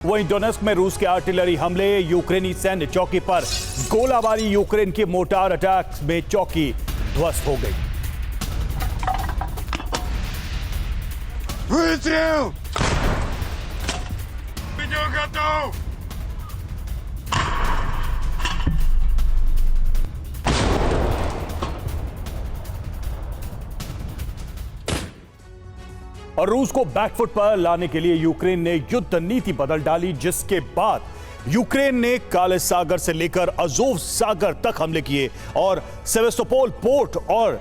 वहीं डोनेस्क में रूस के आर्टिलरी हमले, यूक्रेनी सैन्य चौकी पर गोलाबारी, यूक्रेन के मोर्टार अटैक में चौकी ध्वस्त हो गई। और रूस को बैकफुट पर लाने के लिए यूक्रेन ने युद्ध नीति बदल डाली, जिसके बाद यूक्रेन ने काले सागर से लेकर अजोव सागर तक हमले किए और सेवास्तोपोल पोर्ट और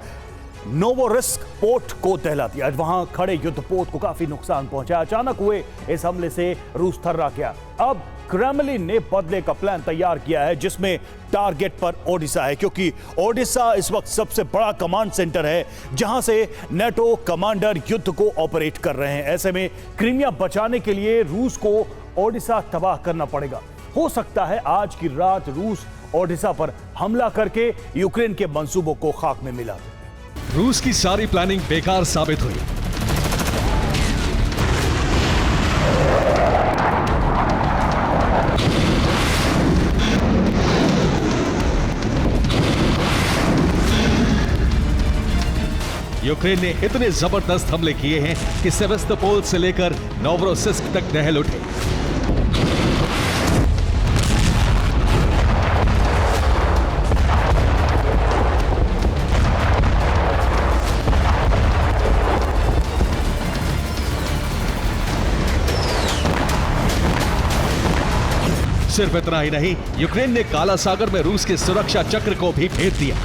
नोवोरोसिस्क पोर्ट को दहला दिया। वहां खड़े युद्ध पोत को काफी नुकसान पहुंचा। अचानक हुए इस हमले से रूस थर्रा गया। अब क्रेमलिन ने बदले का प्लान तैयार किया है, जिसमें टारगेट पर ओडिशा है, क्योंकि ओडिशा इस वक्त सबसे बड़ा कमांड सेंटर है जहां से नेटो कमांडर युद्ध को ऑपरेट कर रहे हैं। ऐसे में क्रीमिया बचाने के लिए रूस को ओडिशा तबाह करना पड़ेगा। हो सकता है आज की रात रूस ओडिशा पर हमला करके यूक्रेन के मंसूबों को खाक में मिला दे। रूस की सारी प्लानिंग बेकार साबित हुई। यूक्रेन ने इतने जबरदस्त हमले किए हैं कि सेवास्तोपोल से लेकर नोवोरोसिस्क तक दहल उठे। सिर्फ इतना ही नहीं, यूक्रेन ने काला सागर में रूस के सुरक्षा चक्र को भी भेद दिया।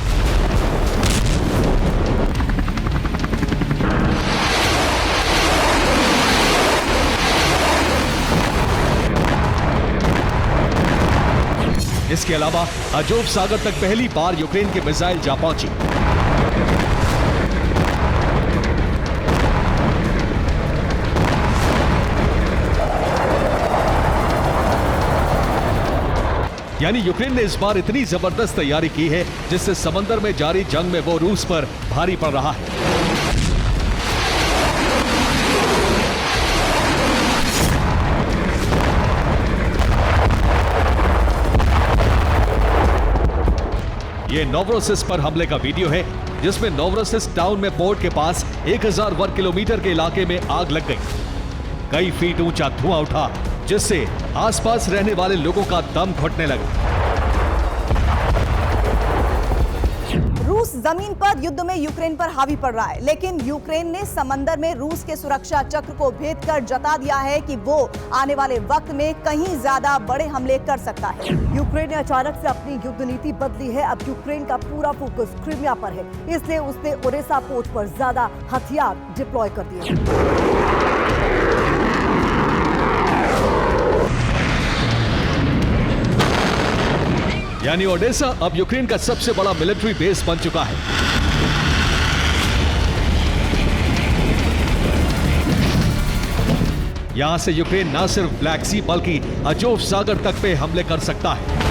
इसके अलावा अजोव सागर तक पहली बार यूक्रेन के मिसाइल जा पहुंची। यानी यूक्रेन ने इस बार इतनी जबरदस्त तैयारी की है जिससे समंदर में जारी जंग में वो रूस पर भारी पड़ रहा है। ये नोवोरोसिस्क पर हमले का वीडियो है, जिसमें नोवोरोसिस्क टाउन में पोर्ट के पास 1000 वर्ग किलोमीटर के इलाके में आग लग गई। कई फीट ऊंचा धुआं उठा, जिससे आसपास रहने वाले लोगों का दम घुटने लगा। रूस जमीन पर युद्ध में यूक्रेन पर हावी पड़ रहा है, लेकिन यूक्रेन ने समंदर में रूस के सुरक्षा चक्र को भेद कर जता दिया है कि वो आने वाले वक्त में कहीं ज्यादा बड़े हमले कर सकता है। यूक्रेन ने अचानक से अपनी युद्ध नीति बदली है। अब यूक्रेन का पूरा फोकस क्रीमिया पर है, इसलिए उसने ओडेसा पोर्ट पर ज्यादा हथियार डिप्लॉय कर दिए। यानी ओडेसा अब यूक्रेन का सबसे बड़ा मिलिट्री बेस बन चुका है। यहां से यूक्रेन न सिर्फ ब्लैक सी बल्कि अजोव सागर तक पे हमले कर सकता है।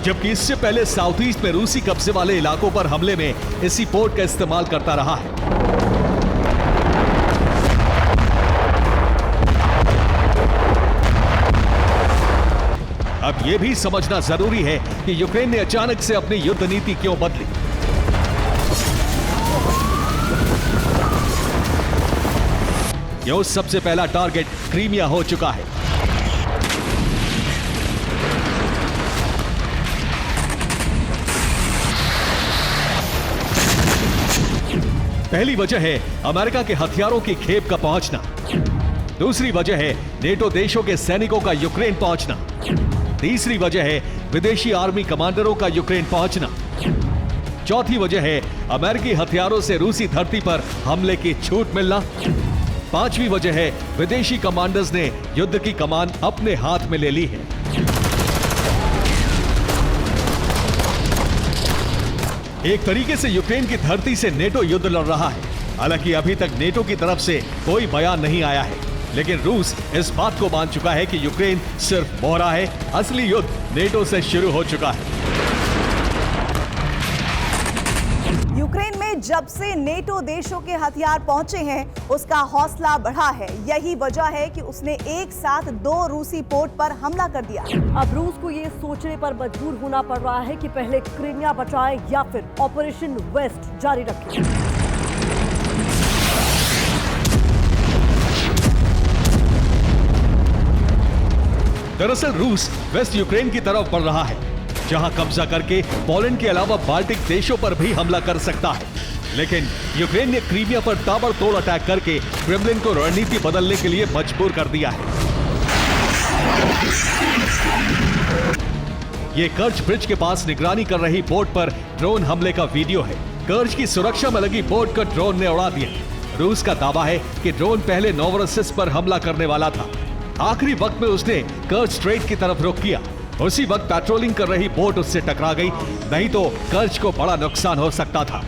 जबकि इससे पहले साउथ ईस्ट में रूसी कब्जे वाले इलाकों पर हमले में इसी पोर्ट का इस्तेमाल करता रहा है। अब यह भी समझना जरूरी है कि यूक्रेन ने अचानक से अपनी युद्ध नीति क्यों बदली। यह सबसे पहला टारगेट क्रीमिया हो चुका है। पहली वजह है अमेरिका के हथियारों की खेप का पहुंचना। दूसरी वजह है नेटो देशों के सैनिकों का यूक्रेन पहुंचना। तीसरी वजह है विदेशी आर्मी कमांडरों का यूक्रेन पहुंचना। चौथी वजह है अमेरिकी हथियारों से रूसी धरती पर हमले की छूट मिलना। पांचवी वजह है विदेशी कमांडर्स ने युद्ध की कमान अपने हाथ में ले ली है। एक तरीके से यूक्रेन की धरती से नेटो युद्ध लड़ रहा है। हालांकि अभी तक नेटो की तरफ से कोई बयान नहीं आया है, लेकिन रूस इस बात को मान चुका है कि यूक्रेन सिर्फ बोहरा है, असली युद्ध नेटो से शुरू हो चुका है। यूक्रेन में जब से नेटो देशों के हथियार पहुंचे हैं उसका हौसला बढ़ा है। यही वजह है कि उसने एक साथ 2 रूसी पोर्ट पर हमला कर दिया। अब रूस को ये सोचने पर मजबूर होना पड़ रहा है कि पहले क्रीमिया बचाए या फिर ऑपरेशन वेस्ट जारी रखे। दरअसल रूस वेस्ट यूक्रेन की तरफ बढ़ रहा है, जहां कब्जा करके पोलैंड के अलावा बाल्टिक देशों पर भी हमला कर सकता है। लेकिन यूक्रेन ने क्रीमिया पर ताबड़तोड़ अटैक करके क्रेमलिन को रणनीति बदलने के लिए मजबूर कर दिया है। ये कर्च ब्रिज के पास निगरानी कर रही बोट पर ड्रोन हमले का वीडियो है। कर्च की सुरक्षा में लगी बोट को ड्रोन ने उड़ा दिया। रूस का दावा है कि ड्रोन पहले नोवरोसिस्क पर हमला करने वाला था। आखिरी वक्त में उसने कर्च स्ट्रेट की तरफ रुख किया। उसी वक्त पेट्रोलिंग कर रही बोट उससे टकरा गई, नहीं तो कर्च को बड़ा नुकसान हो सकता था।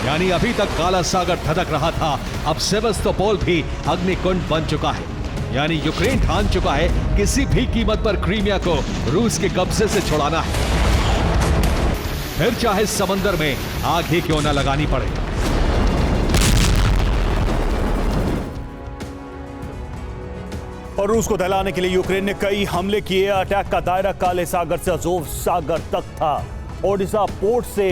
यानी अभी तक काला सागर धधक रहा था, अब सेवास्तोपोल भी अग्निकुंड बन चुका है। यानी यूक्रेन ठान चुका है किसी भी कीमत पर क्रीमिया को रूस के कब्जे से छुड़ाना है, फिर चाहे समंदर में आग ही क्यों न लगानी पड़े। और रूस को दहलाने के लिए यूक्रेन ने कई हमले किए। अटैक का दायरा काले सागर से अजोव सागर तक था। ओडिशा पोर्ट से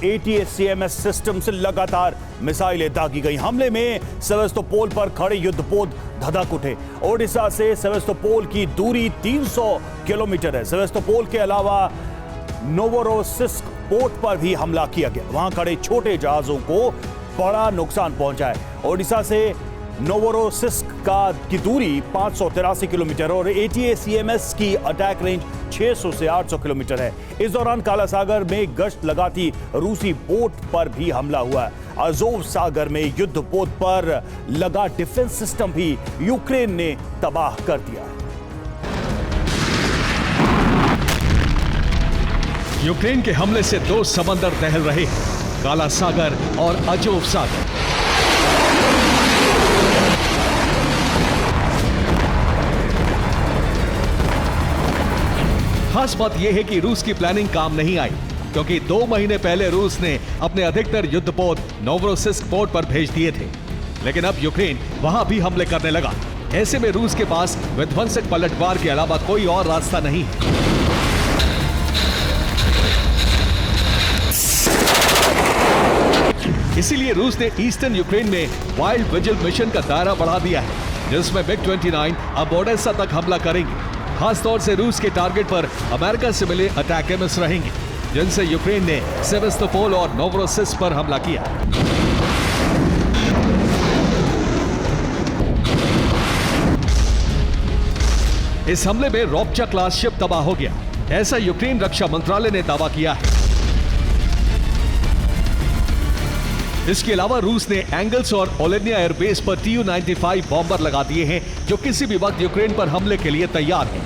ATACMS सिस्टम से लगातार मिसाइलें दागी गई। हमले में सेवास्तोपोल पर खड़े युद्धपोत धधक उठे। ओडिशा से सेवास्तोपोल की दूरी 300 किलोमीटर है। सेवास्तोपोल के अलावा नोवरोसिस्क पोर्ट पर भी हमला किया गया। वहां खड़े छोटे जहाजों को बड़ा नुकसान पहुंचा है। ओडिशा से नोवरोसिस्क की दूरी 583 किलोमीटर और ATACMS की अटैक रेंज 600 से 800 किलोमीटर है। इस दौरान काला सागर में गश्त लगाती रूसी बोट पर भी हमला हुआ है। अजोव सागर में युद्धपोत पर लगा डिफेंस सिस्टम भी यूक्रेन ने तबाह कर दिया है। यूक्रेन के हमले से 2 समंदर दहल रहे हैं, काला सागर और अजोव सागर। खास बात यह है कि रूस की प्लानिंग काम नहीं आई, क्योंकि 2 महीने पहले रूस ने अपने अधिकतर युद्धपोत नोवरोसिस्क पोर्ट पर भेज दिए थे। लेकिन अब यूक्रेन वहां भी हमले करने लगा। ऐसे में रूस के पास विध्वंसक पलटवार के अलावा कोई और रास्ता नहीं है। इसीलिए रूस ने ईस्टर्न यूक्रेन में वाइल्ड विजिल मिशन का दायरा बढ़ा दिया है, जिसमें MiG-29 अब ओडेसा तक हमला करेंगे। खासतौर से रूस के टारगेट पर अमेरिका से मिले अटैकर्स रहेंगे, जिनसे यूक्रेन ने सेवास्तोपोल और नोवरोसिस्क पर हमला किया। इस हमले में रोपचा क्लास शिप तबाह हो गया, ऐसा यूक्रेन रक्षा मंत्रालय ने दावा किया है। इसके अलावा रूस ने एंगल्स और ओलेनिया एयरबेस पर Tu-95 बॉम्बर लगा दिए हैं, जो किसी भी वक्त यूक्रेन पर हमले के लिए तैयार हैं।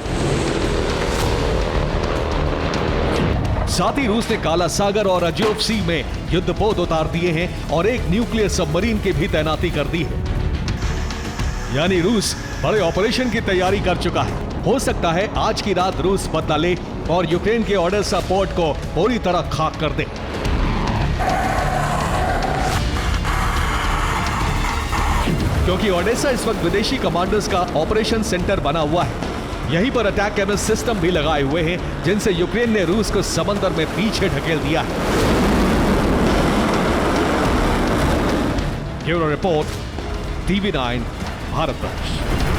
साथ ही रूस ने काला सागर और अजोव सी में युद्धपोत उतार दिए हैं और एक न्यूक्लियर सबमरीन की भी तैनाती कर दी है। यानी रूस बड़े ऑपरेशन की तैयारी कर चुका है। हो सकता है आज की रात रूस बदला ले और यूक्रेन के ओडेसा पोर्ट को पूरी तरह खाक कर दे। क्योंकि ओडेसा इस वक्त विदेशी कमांडर्स का ऑपरेशन सेंटर बना हुआ है। यहीं पर अटैक MS सिस्टम भी लगाए हुए हैं, जिनसे यूक्रेन ने रूस को समंदर में पीछे ढकेल दिया है। ब्यूरो रिपोर्ट, TV9 भारत वर्ष।